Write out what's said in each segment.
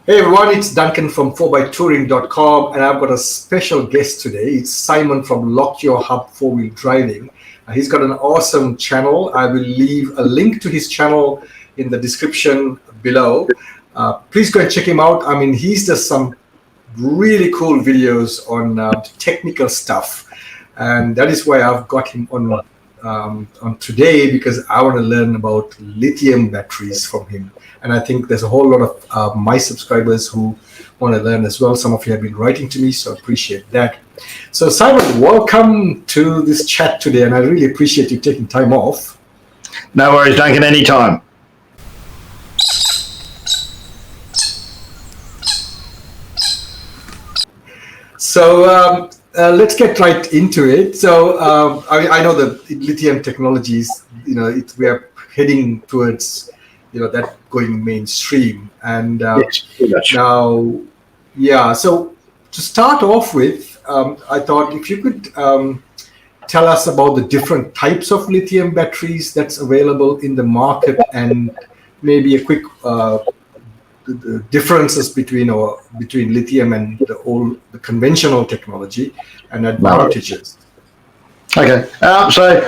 Hey everyone, it's Duncan from 4Wding.com, and I've got a special guest today. It's Simon from Lock Your Hub 4-wheel driving. He's got an awesome channel. I will leave a link to his channel in the description below. Please go and check him out. I mean, he's does some really cool videos on technical stuff, and that is why I've got him on today, because I want to learn about lithium batteries from him. And I think there's a whole lot of my subscribers who want to learn as well. Some of you have been writing to me, so I appreciate that. So Simon, welcome to this chat today, and I really appreciate you taking time off. No worries, Duncan, anytime. So let's get right into it. So I know the lithium technologies, we are heading towards that going mainstream, and yes, now, so to start off with, I thought if you could tell us about the different types of lithium batteries that's available in the market, and maybe a quick the differences between lithium and the conventional technology and advantages. Okay, so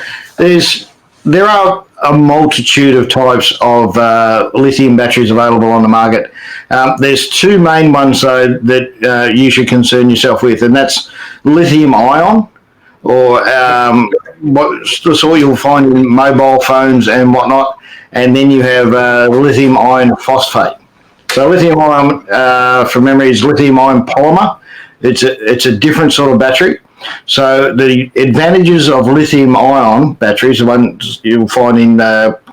there are a multitude of types of lithium batteries available on the market. There's two main ones, though, that you should concern yourself with, and that's lithium ion, or what you'll find in mobile phones and whatnot, and then you have lithium iron phosphate. So lithium ion, from memory, is lithium ion polymer. It's a different sort of battery. So the advantages of lithium-ion batteries, the ones you'll find in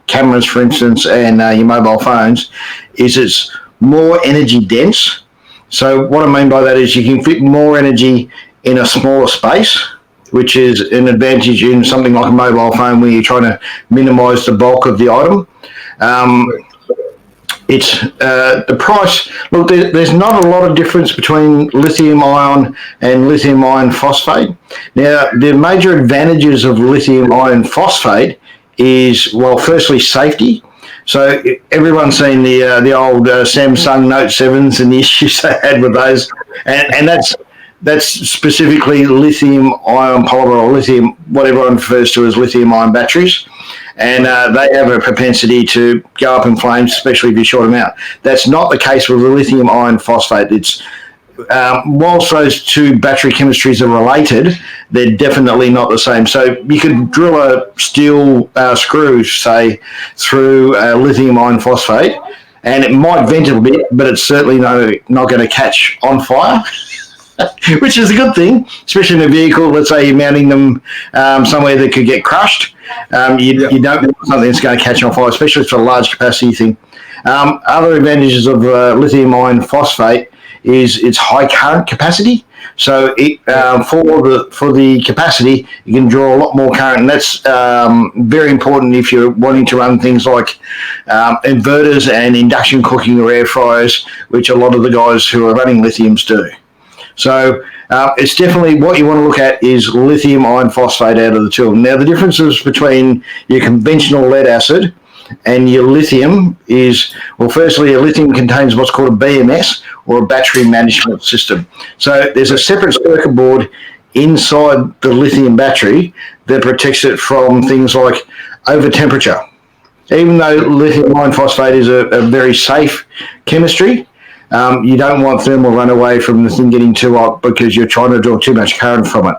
cameras, for instance, and your mobile phones, is it's more energy dense. So what I mean by that is you can fit more energy in a smaller space, which is an advantage in something like a mobile phone where you're trying to minimise the bulk of the item. It's the price. Look, there's not a lot of difference between lithium ion and lithium iron phosphate. Now, the major advantages of lithium iron phosphate is, well, firstly, safety. So everyone's seen the old Samsung Note 7s and the issues they had with those, and that's specifically lithium ion polymer, or lithium, what everyone refers to as lithium ion batteries. And they have a propensity to go up in flames, especially if you short them out. That's not the case with the lithium iron phosphate. It's whilst those two battery chemistries are related, they're definitely not the same. So you could drill a steel screw, say, through lithium iron phosphate, and it might vent a bit, but it's certainly not going to catch on fire. Which is a good thing, especially in a vehicle. Let's say you're mounting them somewhere that could get crushed. You don't want something that's going to catch on fire, especially for a large capacity thing. Other advantages of lithium iron phosphate is its high current capacity. So for the capacity, you can draw a lot more current, and that's very important if you're wanting to run things like inverters and induction cooking or air fryers, which a lot of the guys who are running lithiums do. So it's definitely what you want to look at is lithium iron phosphate out of the two. Now, the differences between your conventional lead acid and your lithium is, well, firstly, a lithium contains what's called a BMS, or a battery management system. So there's a separate circuit board inside the lithium battery that protects it from things like over temperature. Even though lithium iron phosphate is a very safe chemistry, you don't want thermal runaway from the thing getting too hot because you're trying to draw too much current from it.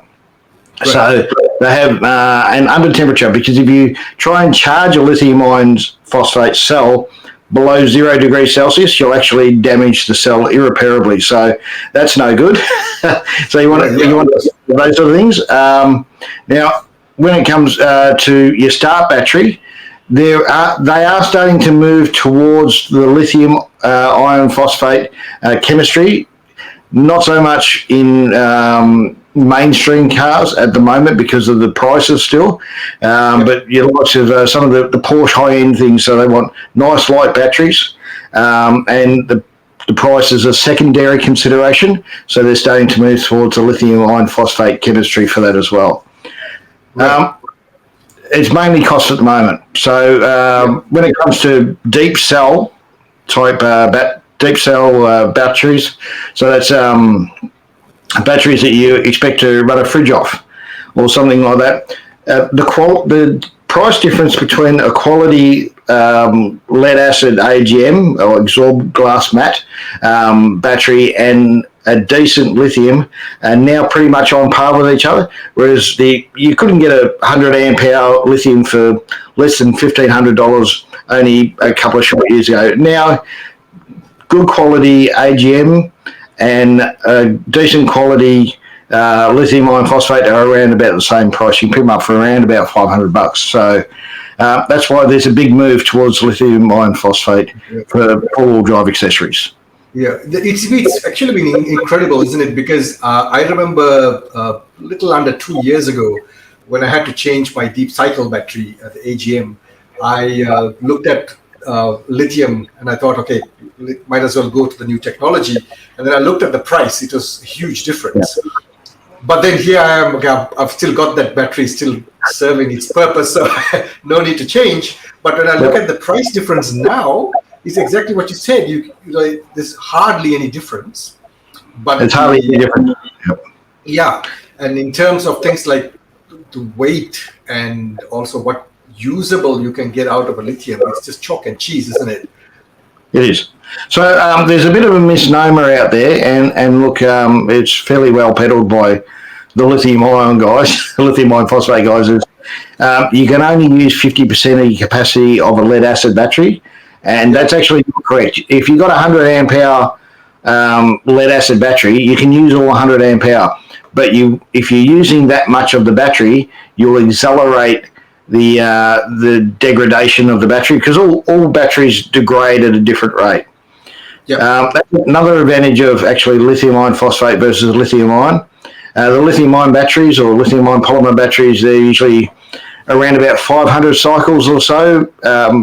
Right. So they have an under temperature, because if you try and charge a lithium iron phosphate cell below 0 degrees Celsius, you'll actually damage the cell irreparably. So that's no good. So you want those sort of things. Now, when it comes to your start battery, they are starting to move towards the lithium iron phosphate chemistry. Not so much in mainstream cars at the moment because of the prices still, but you lots of some of the Porsche high-end things, so they want nice light batteries, and the price is a secondary consideration, so they're starting to move towards the lithium iron phosphate chemistry for that as well. Right. It's mainly cost at the moment. So when it comes to deep cell type deep cell batteries. So that's batteries that you expect to run a fridge off or something like that. The price difference between a quality lead acid AGM or absorbed glass mat battery and a decent lithium are now pretty much on par with each other, whereas you couldn't get a 100 amp hour lithium for less than $1,500 only a couple of short years ago. Now, good quality AGM and a decent quality lithium iron phosphate are around about the same price. You can pick them up for around about $500. So that's why there's a big move towards lithium iron phosphate for all-wheel drive accessories. Yeah, it's actually been incredible, isn't it? Because I remember a little under 2 years ago when I had to change my deep cycle battery at the AGM, I looked at lithium and I thought, okay, might as well go to the new technology. And then I looked at the price. It was a huge difference. Yeah. But then here I am, okay, I've still got that battery still serving its purpose, so no need to change. But when I look at the price difference now, it's exactly what you said. You know, there's hardly any difference. But it's hardly any different. Yeah, and in terms of things like the weight and also what usable you can get out of a lithium, it's just chalk and cheese, isn't it? It is. So there's a bit of a misnomer out there, and look, it's fairly well peddled by the lithium ion guys, the lithium ion phosphate guys. Is you can only use 50% of your capacity of a lead acid battery, and that's actually not correct. If you've got a 100 amp hour lead acid battery, you can use all 100 amp hour, but if you're using that much of the battery, you'll accelerate the degradation of the battery, because all batteries degrade at a different rate. Yep. That's another advantage of actually lithium iron phosphate versus lithium ion. The lithium ion batteries or lithium ion polymer batteries, they're usually around about 500 cycles or so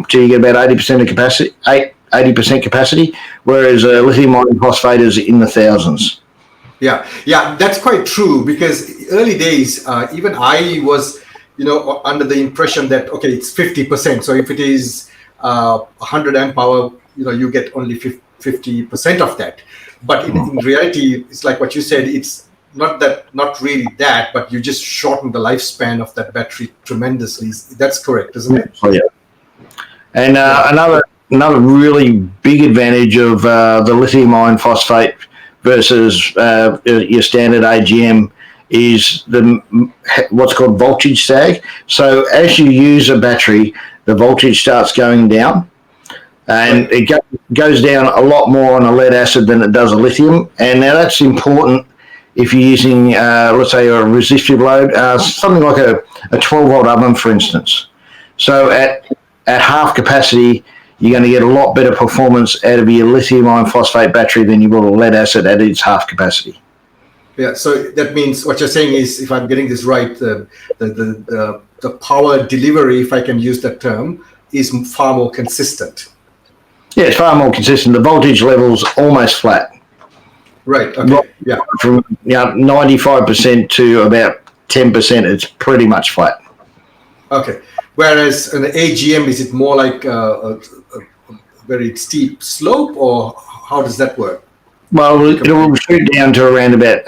till you get about 80% of capacity, 80% capacity, whereas lithium iron phosphate is in the thousands. Yeah, that's quite true, because early days, even I was, under the impression that, okay, it's 50%. So if it is 100 amp hour, you get only 50% of that. But in reality, it's like what you said, it's not really that, but you just shorten the lifespan of that battery tremendously. That's correct, isn't it? Oh, yeah. And another really big advantage of the lithium iron phosphate versus your standard AGM is what's called voltage sag. So as you use a battery, the voltage starts going down, and it goes down a lot more on a lead acid than it does a lithium. And now that's important if you're using, let's say, a resistive load, something like a 12-volt oven, for instance. So at half capacity, you're going to get a lot better performance out of your lithium iron phosphate battery than you will a lead acid at its half capacity. Yeah, so that means what you're saying is, if I'm getting this right, the power delivery, if I can use that term, is far more consistent. Yeah, it's far more consistent. The voltage level's almost flat. Right. Okay. Yeah. From 95% to about 10%, it's pretty much flat. Okay. Whereas an AGM, is it more like a very steep slope, or how does that work? Well, it will shoot down to around about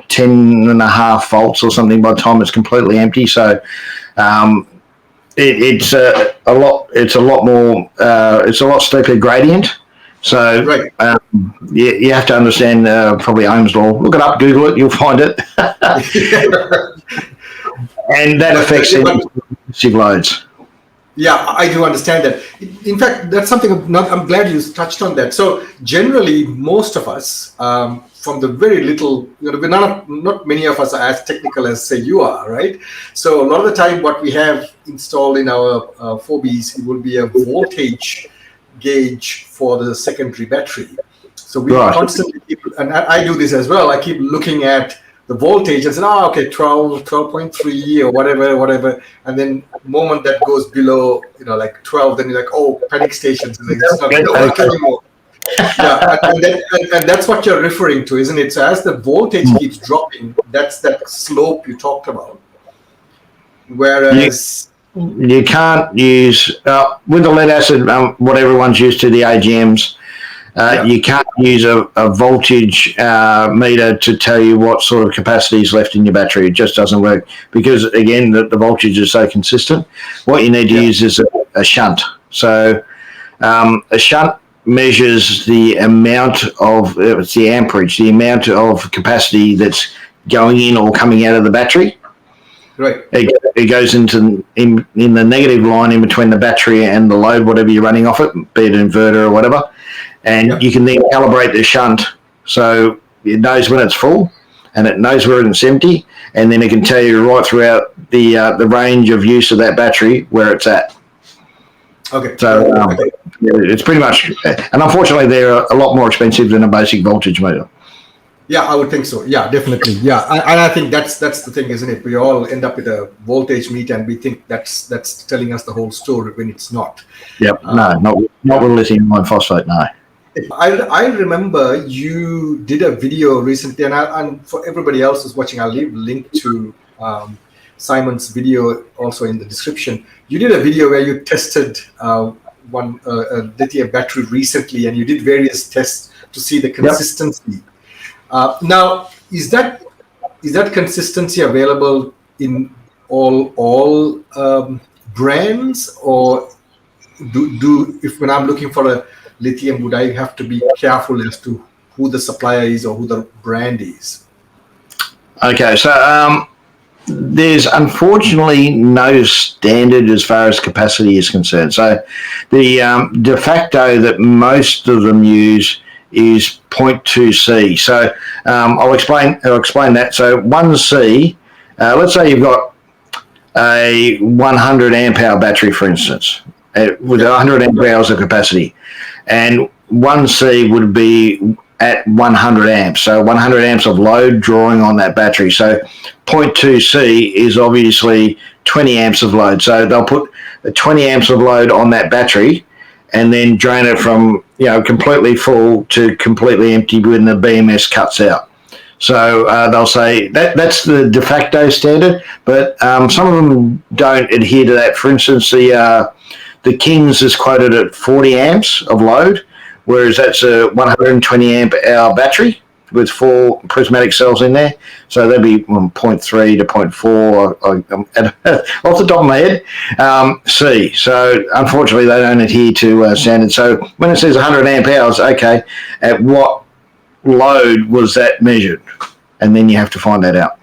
10.5 volts or something by the time it's completely empty. So it's a lot steeper gradient. So right. You have to understand probably Ohm's law. Look it up, Google it, you'll find it. And that affects intensive loads. Yeah, I do understand that. In fact, that's something I'm glad you touched on that. So generally, most of us, from the very little, not many of us are as technical as, say, you are, right? So a lot of the time, what we have installed in our 4Bs, it will be a voltage gauge for the secondary battery. So we constantly keep, and I do this as well, I keep looking at the voltage and say, okay, 12.3 or whatever. And then the moment that goes below, like 12, then you're like, oh, panic stations. Like, it's not going to work anymore. Yeah, and that's what you're referring to, isn't it? So as the voltage keeps dropping, that's that slope you talked about. Whereas you can't use with the lead acid, what everyone's used to, the AGMs. You can't use a voltage meter to tell you what sort of capacity is left in your battery. It just doesn't work because, again, the voltage is so consistent. What you need to use is a shunt. So a shunt measures the amount of, it's the amperage, the amount of capacity that's going in or coming out of the battery. Right. It goes into in the negative line in between the battery and the load, whatever you're running off it, be it an inverter or whatever. And you can then calibrate the shunt so it knows when it's full and it knows where it's empty, and then it can tell you right throughout the range of use of that battery where it's at. Okay. So it's pretty much, and unfortunately they're a lot more expensive than a basic voltage meter. Yeah, I would think so. Yeah, definitely. Yeah, and I think that's the thing, isn't it? We all end up with a voltage meter, and we think that's telling us the whole story when it's not. Yep. No, not with lithium iron phosphate. No. I remember you did a video recently, and for everybody else who's watching, I'll leave a link to Simon's video also in the description. You did a video where you tested one lithium battery recently, and you did various tests to see the consistency. Yep. Now, is that consistency available in all brands, or if when I'm looking for a lithium, would I have to be careful as to who the supplier is or who the brand is? Okay, so there's unfortunately no standard as far as capacity is concerned. So the de facto that most of them use is 0.2C. So I'll explain that. So 1C, let's say you've got a 100 amp hour battery, for instance, with 100 amp hours of capacity, and 1C would be at 100 amps. So 100 amps of load drawing on that battery. So 0.2C is obviously 20 amps of load. So they'll put 20 amps of load on that battery and then drain it from completely full to completely empty when the BMS cuts out. So they'll say that's the de facto standard, but some of them don't adhere to that. For instance, the Kings is quoted at 40 amps of load, whereas that's a 120 amp hour battery with 4 prismatic cells in there. So that'd be 0.3 to 0.4 off the top of my head. C. So unfortunately they don't adhere to standard. So when it says 100 amp hours, okay, at what load was that measured? And then you have to find that out.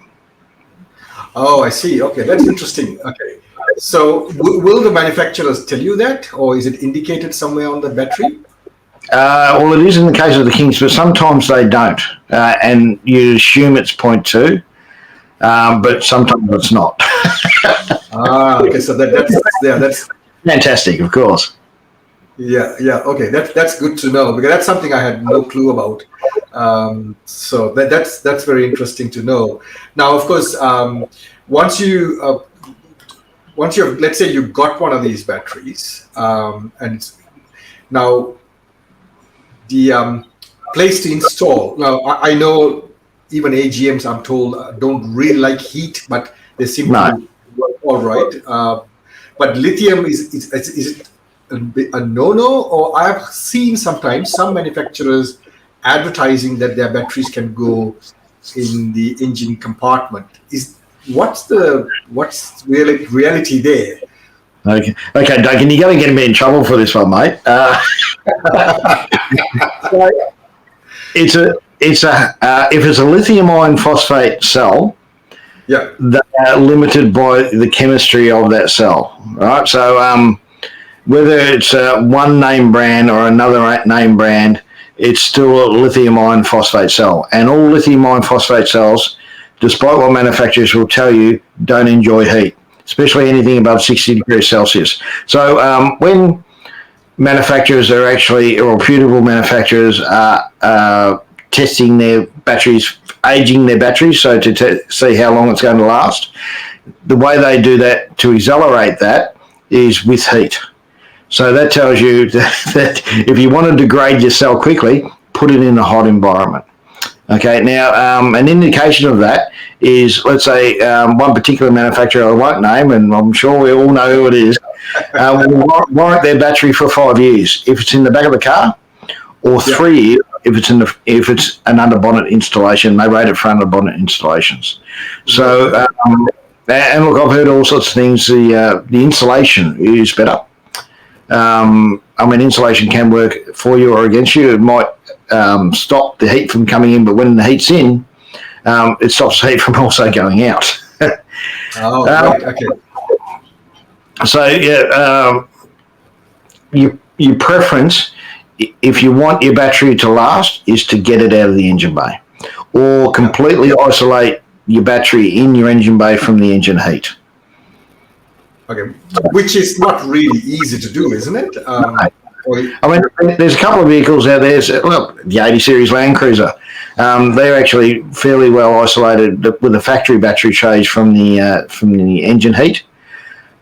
Oh, I see. Okay, that's interesting. Okay. So will the manufacturers tell you that, or is it indicated somewhere on the battery? Well, it is in the case of the Kings, but sometimes they don't, and you assume it's 0.2, but sometimes it's not. Okay, so that's fantastic, of course. Yeah. Okay, that's good to know, because that's something I had no clue about. So that's very interesting to know. Now, of course, once you let's say you got one of these batteries, and now the place to install. Now, I know even AGMs, I'm told, don't really like heat, but they seem to work all right. But lithium, is it a no-no? Or I've seen sometimes some manufacturers advertising that their batteries can go in the engine compartment. What's reality there? Okay, Duncan, you're going to get me in trouble for this one, mate. If it's a lithium iron phosphate cell, they are limited by the chemistry of that cell, right? So whether it's one name brand or another name brand, it's still a lithium iron phosphate cell, and all lithium iron phosphate cells, despite what manufacturers will tell you, don't enjoy heat, especially anything above 60 degrees Celsius. So when manufacturers are actually, or reputable manufacturers are testing their batteries, aging their batteries, so to see how long it's going to last, the way they do that to accelerate that is with heat. So that tells you that if you want to degrade your cell quickly, put it in a hot environment. Okay, now an indication of that is, let's say, one particular manufacturer I won't name, and I'm sure we all know who it is, will warrant their battery for 5 years if it's in the back of the car, or 3 years if it's an under bonnet installation. They rate it for under bonnet installations. So, and look, I've heard all sorts of things. The insulation is better. I mean, insulation can work for you or against you. It might stop the heat from coming in, but when the heat's in, it stops the heat from also going out. Right. Okay. So, your preference, if you want your battery to last, is to get it out of the engine bay, or completely isolate your battery in your engine bay from the engine heat. Okay, which is not really easy to do, isn't it? I mean, there's a couple of vehicles out there. Well, the 80 series Land Cruiser, they're actually fairly well isolated with a factory battery trays from the engine heat,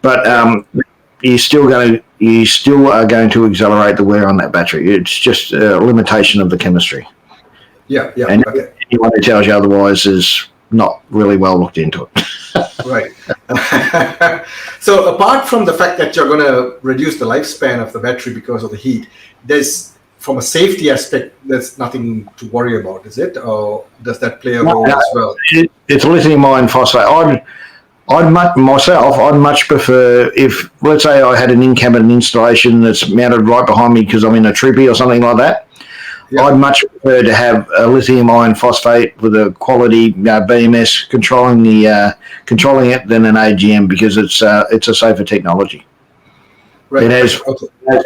but you still are going to accelerate the wear on that battery. It's just a limitation of the chemistry. Yeah. And anyone who tells you otherwise is not really well looked into it. Right. So apart from the fact that you're going to reduce the lifespan of the battery because of the heat, from a safety aspect, there's nothing to worry about, is it? Or does that play a role as well? It's lithium iron phosphate. I'd much prefer if, let's say, I had an in-cabin installation that's mounted right behind me because I'm in a trippy or something like that. Yeah. I'd much prefer to have a lithium iron phosphate with a quality BMS controlling it than an AGM, because it's a safer technology. Right. It has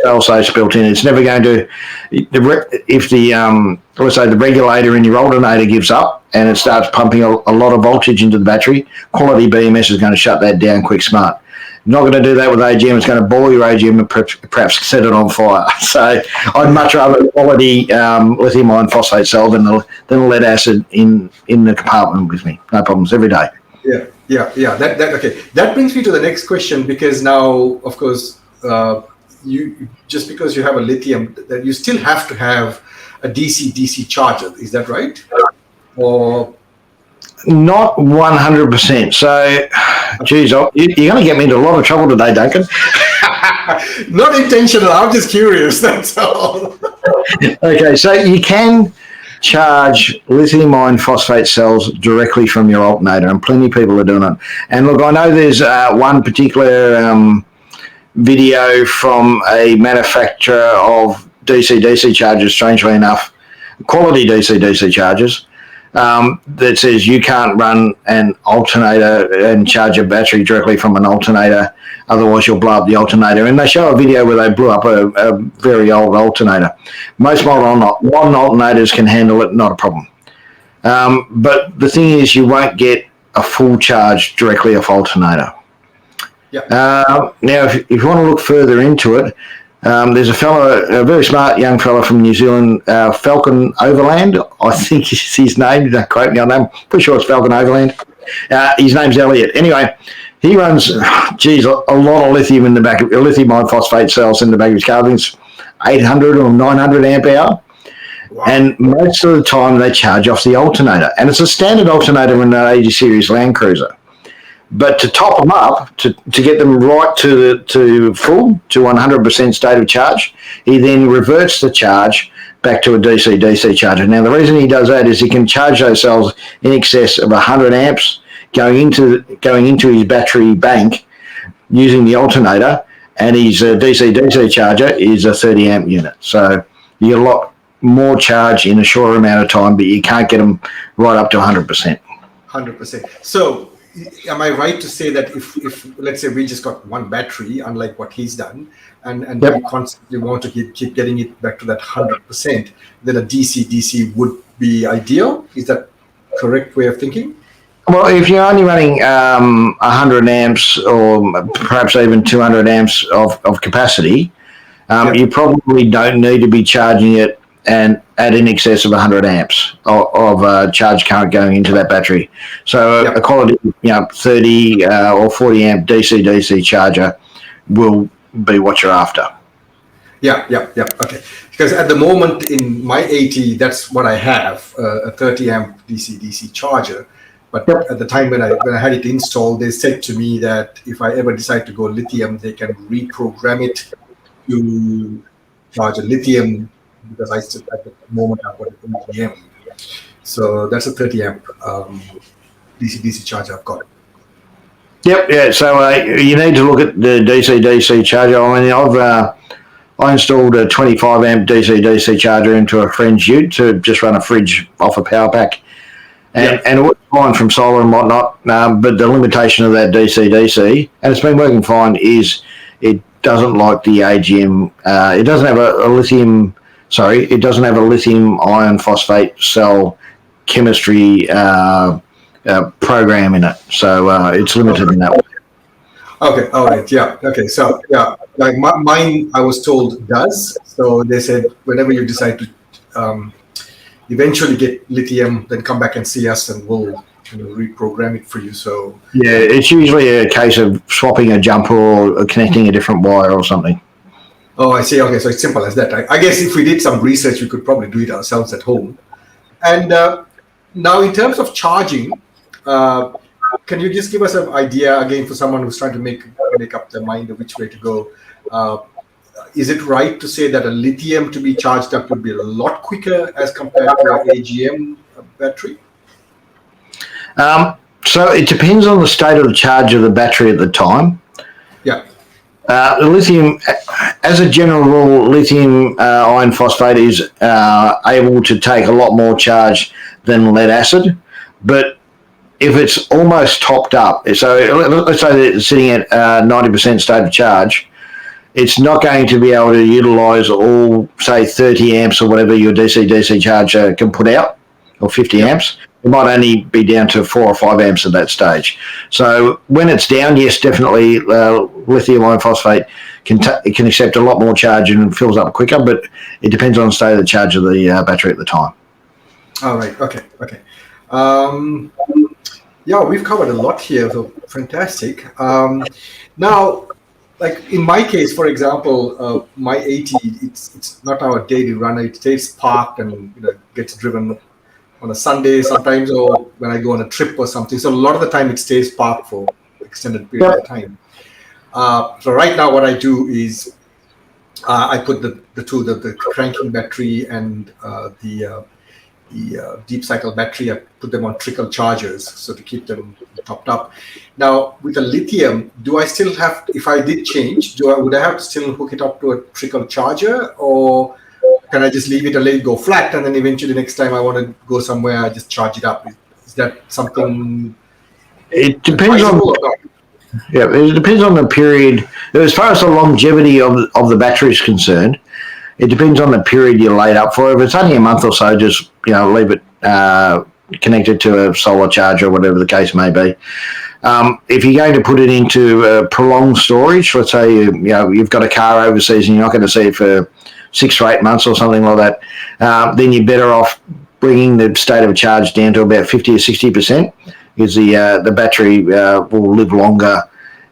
fail-safes built in. It's never going to, if let's say the regulator in your alternator gives up and it starts pumping a lot of voltage into the battery, quality BMS is going to shut that down quick smart. Not going to do that with AGM. It's going to boil your AGM and perhaps set it on fire. So I'd much rather a quality lithium iron phosphate cell than a lead acid in the compartment with me. No problems every day. Yeah. Okay. That brings me to the next question, because now, of course, you just because you have a lithium, that you still have to have a DC-DC charger. Is that right? Or not 100%. So, geez, you're going to get me into a lot of trouble today, Duncan. Not intentional. I'm just curious. That's all. Okay, so you can charge lithium iron phosphate cells directly from your alternator, and plenty of people are doing it. And look, I know there's one particular video from a manufacturer of DC-DC chargers, strangely enough, quality DC-DC chargers, that says you can't run an alternator and charge a battery directly from an alternator, otherwise you'll blow up the alternator. And they show a video where they blew up a very old alternator. Most modern alternators can handle it, not a problem. But the thing is, you won't get a full charge directly off alternator. Yeah. Now, if you want to look further into it, there's a very smart young fella from New Zealand, Falcon Overland, I think is his name. Don't quote me on that. I'm pretty sure it's Falcon Overland. His name's Elliot. Anyway, he runs, a lot of lithium in the back of lithium iron phosphate cells in the back of his car. I think it's 800 or 900 amp hour. Wow. And most of the time they charge off the alternator. And it's a standard alternator in an 80 series Land Cruiser. But to top them up, to get them right to full, to 100% state of charge, he then reverts the charge back to a DC-DC charger. Now, the reason he does that is he can charge those cells in excess of 100 amps going into his battery bank using the alternator, and his DC-DC charger is a 30 amp unit. So you get a lot more charge in a shorter amount of time, but you can't get them right up to 100%. 100%. So, am I right to say that if let's say we just got one battery, unlike what he's done, and we constantly want to keep getting it back to that 100%, then a DC-DC would be ideal? Is that correct way of thinking? Well, if you're only running 100 amps or perhaps even 200 amps of capacity, you probably don't need to be charging it and at in excess of 100 amps of charge current going into that battery. So a quality 30 or 40 amp DC-DC charger will be what you're after. Yeah. Okay. Because at the moment in my 80, that's what I have, a 30 amp DC-DC charger. But at the time when I had it installed, they said to me that if I ever decide to go lithium, they can reprogram it to charge a lithium because I still at the moment I've got an AGM. So that's a 30 amp DC-DC charger I've got. Yep, yeah. So you need to look at the DCDC charger. I mean, I installed a 25 amp DCDC charger into a friend's ute to just run a fridge off a power pack, and it works fine from solar and whatnot. But the limitation of that DCDC, and it's been working fine, is it doesn't like the AGM. It doesn't have a lithium. Sorry, it doesn't have a lithium iron phosphate cell chemistry program in it, so it's limited in that way. Okay, all right, yeah, okay, so yeah, like mine, I was told does. So they said whenever you decide to eventually get lithium, then come back and see us, and we'll reprogram it for you. So yeah, it's usually a case of swapping a jumper or connecting a different wire or something. Oh, I see. Okay, so it's simple as that. I guess if we did some research, we could probably do it ourselves at home. And now, in terms of charging, can you just give us an idea again for someone who's trying to make up their mind of which way to go? Is it right to say that a lithium to be charged up would be a lot quicker as compared to an AGM battery? So it depends on the state of the charge of the battery at the time. Yeah. The lithium, as a general rule, lithium iron phosphate is able to take a lot more charge than lead acid, but if it's almost topped up, so let's say that it's sitting at 90% state of charge, it's not going to be able to utilise all, say, 30 amps or whatever your DC-DC charger can put out, or 50 amps. It might only be down to 4 or 5 amps at that stage. So when it's down, yes, definitely lithium iron phosphate it can accept a lot more charge and fills up quicker, but it depends on the state of the charge of the battery at the time. All right, okay. Yeah, we've covered a lot here, so fantastic. Now, like in my case, for example, my 80, it's not our daily runner. It stays parked and gets driven on a Sunday sometimes, or when I go on a trip or something. So a lot of the time it stays parked for extended period of time. So right now what I do is I put the cranking battery and the deep cycle battery, I put them on trickle chargers, so to keep them topped up. Now with the lithium, do I still have, if I did change, would I have to still hook it up to a trickle charger, or can I just leave it and let it go flat, and then eventually next time I want to go somewhere, I just charge it up? Is that something? It depends on. Yeah, it depends on the period. As far as the longevity of the battery is concerned, it depends on the period you're laid up for. If it's only a month or so, just leave it connected to a solar charger or whatever the case may be. If you're going to put it into prolonged storage, let's say you've got a car overseas and you're not going to see it for 6 or 8 months or something like that, then you're better off bringing the state of charge down to about 50 or 60%, because the battery will live longer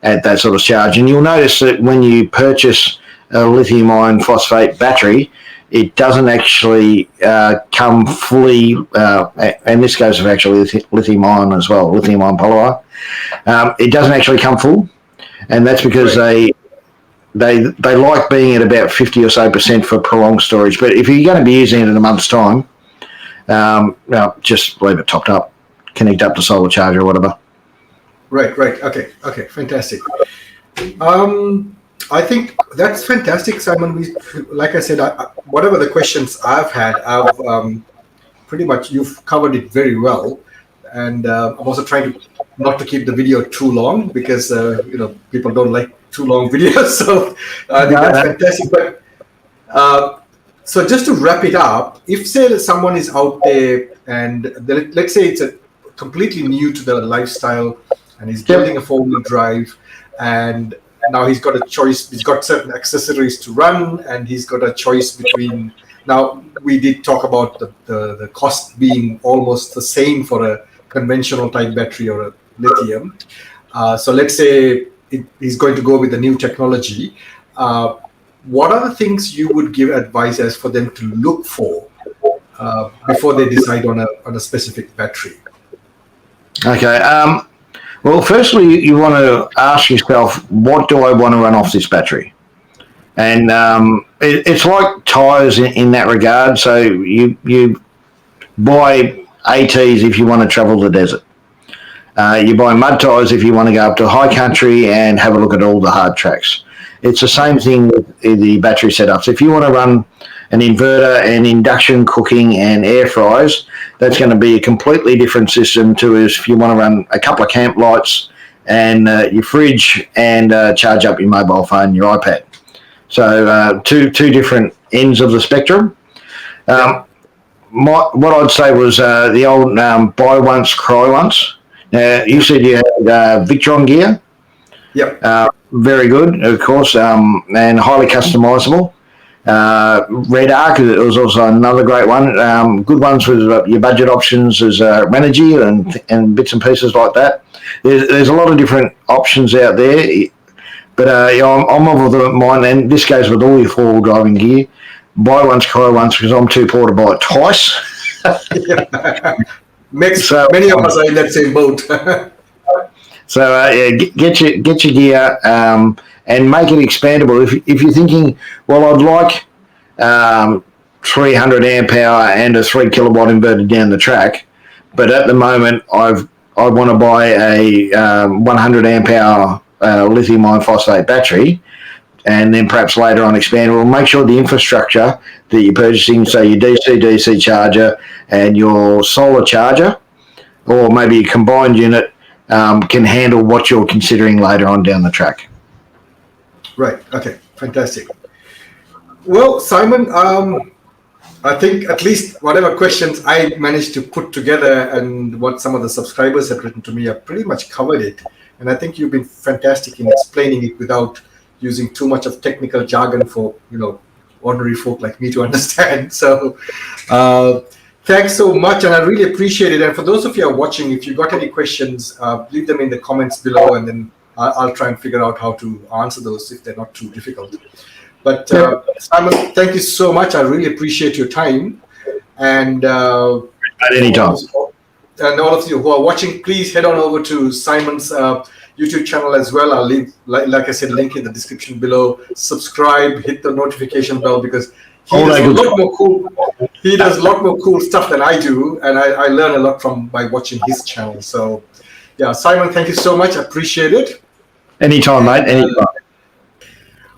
at that sort of charge. And you'll notice that when you purchase a lithium iron phosphate battery, it doesn't actually come fully, and this goes for actually lithium ion as well, lithium ion polymer. It doesn't actually come full, and that's because they like being at about 50 or so % for prolonged storage. But if you're going to be using it in a month's time, just leave it topped up, connect up to solar charger or whatever. Right. Okay, fantastic. I think that's fantastic, Simon. Like I said, whatever the questions I've had, pretty much you've covered it very well. And I'm also trying not to keep the video too long, because people don't like too long videos. So I think that's fantastic. But so just to wrap it up, if say that someone is out there and let's say it's a completely new to the lifestyle, and he's building a 4-wheel drive, and now he's got a choice. He's got certain accessories to run, and he's got a choice between. Now we did talk about the cost being almost the same for a conventional type battery or a lithium. So let's say he's going to go with the new technology. What are the things you would give advice as for them to look for before they decide on a specific battery? Okay. Well, firstly, you want to ask yourself, what do I want to run off this battery? And it's like tyres in that regard. So you buy ATs if you want to travel the desert. You buy mud tyres if you want to go up to high country and have a look at all the hard tracks. It's the same thing with the battery setups. If you want to run an inverter and induction cooking and air fryers, that's going to be a completely different system to if you want to run a couple of camp lights and your fridge and charge up your mobile phone, your iPad. So two different ends of the spectrum. What I'd say was the old buy once, cry once. Now, you said you had Victron gear. Yep. Very good, of course, and highly customizable. Red Arc was also another great one. Good ones with your budget options as Renogy and bits and pieces like that. There's a lot of different options out there, but I'm of the mind, and this goes with all your four-wheel driving gear. Buy once, cry once, because I'm too poor to buy it twice. Many of us are in that same boat. So get your gear and make it expandable. If you're thinking, well, I'd like 300 amp hour and a 3 kilowatt inverter down the track, but at the moment I want to buy a 100 amp hour lithium iron phosphate battery, and then perhaps later on expand. We'll make sure the infrastructure that you're purchasing, so your DCDC charger and your solar charger, or maybe a combined unit, can handle what you're considering later on down the track. Right. Okay. Fantastic. Well, Simon, I think at least whatever questions I managed to put together and what some of the subscribers have written to me, I've pretty much covered it. And I think you've been fantastic in explaining it without using too much of technical jargon for, ordinary folk like me to understand. So thanks so much, and I really appreciate it. And for those of you who are watching, if you got any questions, leave them in the comments below, and then I'll try and figure out how to answer those if they're not too difficult. But Simon, thank you so much. I really appreciate your time. And at any time. And all of you who are watching, please head on over to Simon's YouTube channel as well. I'll leave, like I said, link in the description below. Subscribe, hit the notification bell, because he does a lot more cool stuff than I do, and I learn a lot by watching his channel. So, yeah, Simon, thank you so much. I appreciate it. Anytime, mate. Anytime.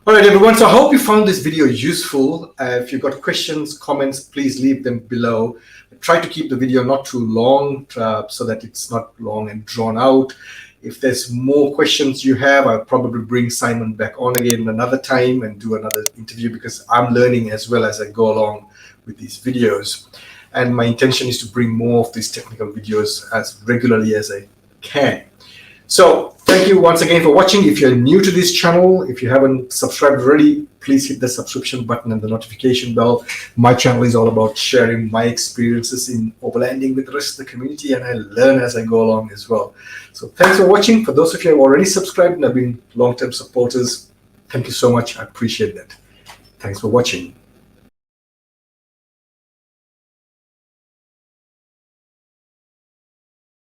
All right, everyone. So I hope you found this video useful. If you've got questions, comments, please leave them below. Try to keep the video not too long so that it's not long and drawn out. If there's more questions you have, I'll probably bring Simon back on again another time and do another interview, because I'm learning as well as I go along with these videos. And my intention is to bring more of these technical videos as regularly as I can. So thank you once again for watching. If you're new to this channel, if you haven't subscribed already, please hit the subscription button and the notification bell. My channel is all about sharing my experiences in overlanding with the rest of the community, and I learn as I go along as well. So thanks for watching. For those of you who have already subscribed and have been long-term supporters, thank you so much. I appreciate that. Thanks for watching.